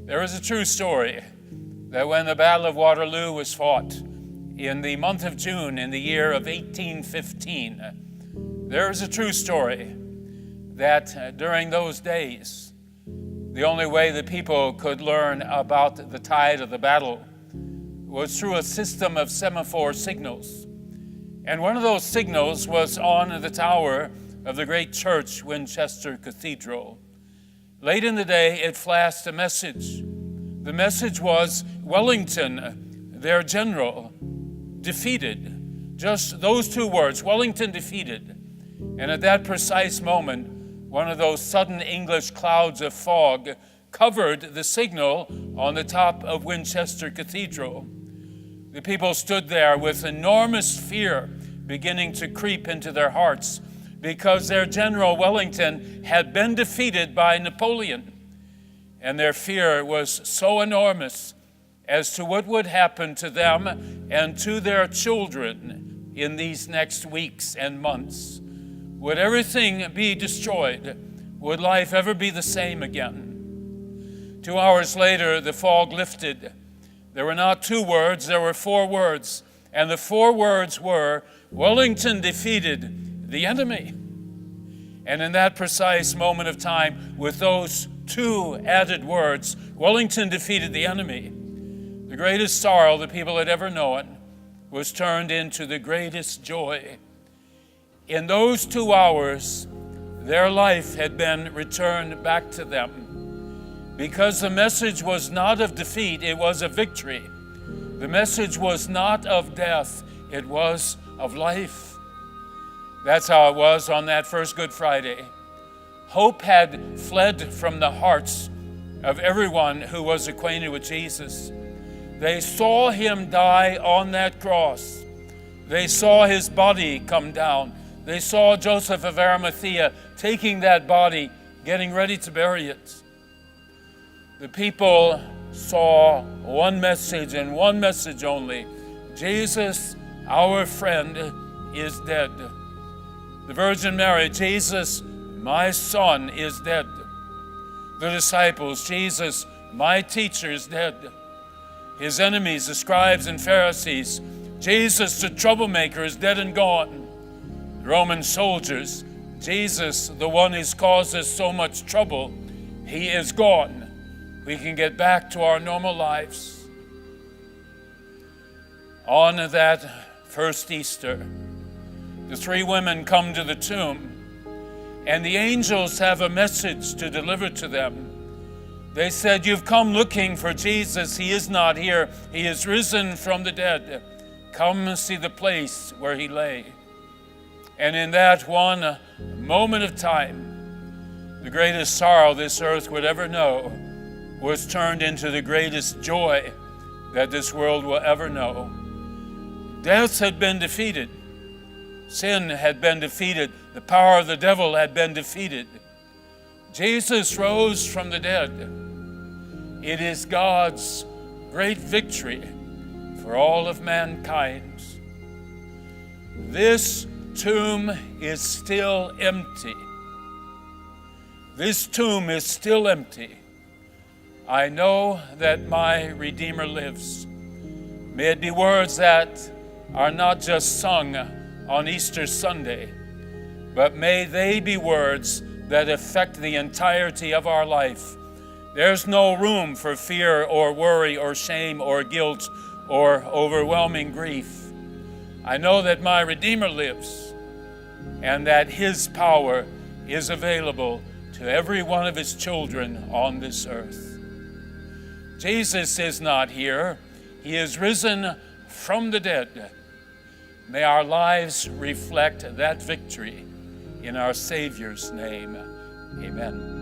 There is a true story that when the Battle of Waterloo was fought in the month of June in the year of 1815, there is a true story that during those days, the only way the people could learn about the tide of the battle was through a system of semaphore signals. And one of those signals was on the tower of the great church, Winchester Cathedral. Late in the day, it flashed a message. The message was Wellington, their general, defeated. Just those two words, Wellington defeated. And at that precise moment, one of those sudden English clouds of fog covered the signal on the top of Winchester Cathedral. The people stood there with enormous fear beginning to creep into their hearts because their general Wellington had been defeated by Napoleon. And their fear was so enormous as to what would happen to them and to their children in these next weeks and months. Would everything be destroyed? Would life ever be the same again? 2 hours later, the fog lifted. There were not 2 words, there were 4 words. And the 4 words were, Wellington defeated the enemy. And in that precise moment of time, with those 2 added words, Wellington defeated the enemy, the greatest sorrow the people had ever known was turned into the greatest joy. In those 2 hours, their life had been returned back to them. Because the message was not of defeat, it was of victory. The message was not of death, it was of life. That's how it was on that first Good Friday. Hope had fled from the hearts of everyone who was acquainted with Jesus. They saw him die on that cross. They saw his body come down. They saw Joseph of Arimathea taking that body, getting ready to bury it. The people saw one message and one message only. Jesus, our friend, is dead. The Virgin Mary, Jesus, my son, is dead. The disciples, Jesus, my teacher, is dead. His enemies, the scribes and Pharisees, Jesus, the troublemaker, is dead and gone. The Roman soldiers, Jesus, the one who's caused us so much trouble, he is gone. We can get back to our normal lives. On that first Easter, the 3 women come to the tomb, and the angels have a message to deliver to them. They said, you've come looking for Jesus. He is not here. He is risen from the dead. Come see the place where he lay. And in that one moment of time, the greatest sorrow this earth would ever know was turned into the greatest joy that this world will ever know. Death had been defeated. Sin had been defeated. The power of the devil had been defeated. Jesus rose from the dead. It is God's great victory for all of mankind. This tomb is still empty. This tomb is still empty. I know that my Redeemer lives. May it be words that are not just sung on Easter Sunday, but may they be words that affect the entirety of our life. There's no room for fear or worry or shame or guilt or overwhelming grief. I know that my Redeemer lives and that his power is available to every one of his children on this earth. Jesus is not here. He is risen from the dead. May our lives reflect that victory in our Savior's name. Amen.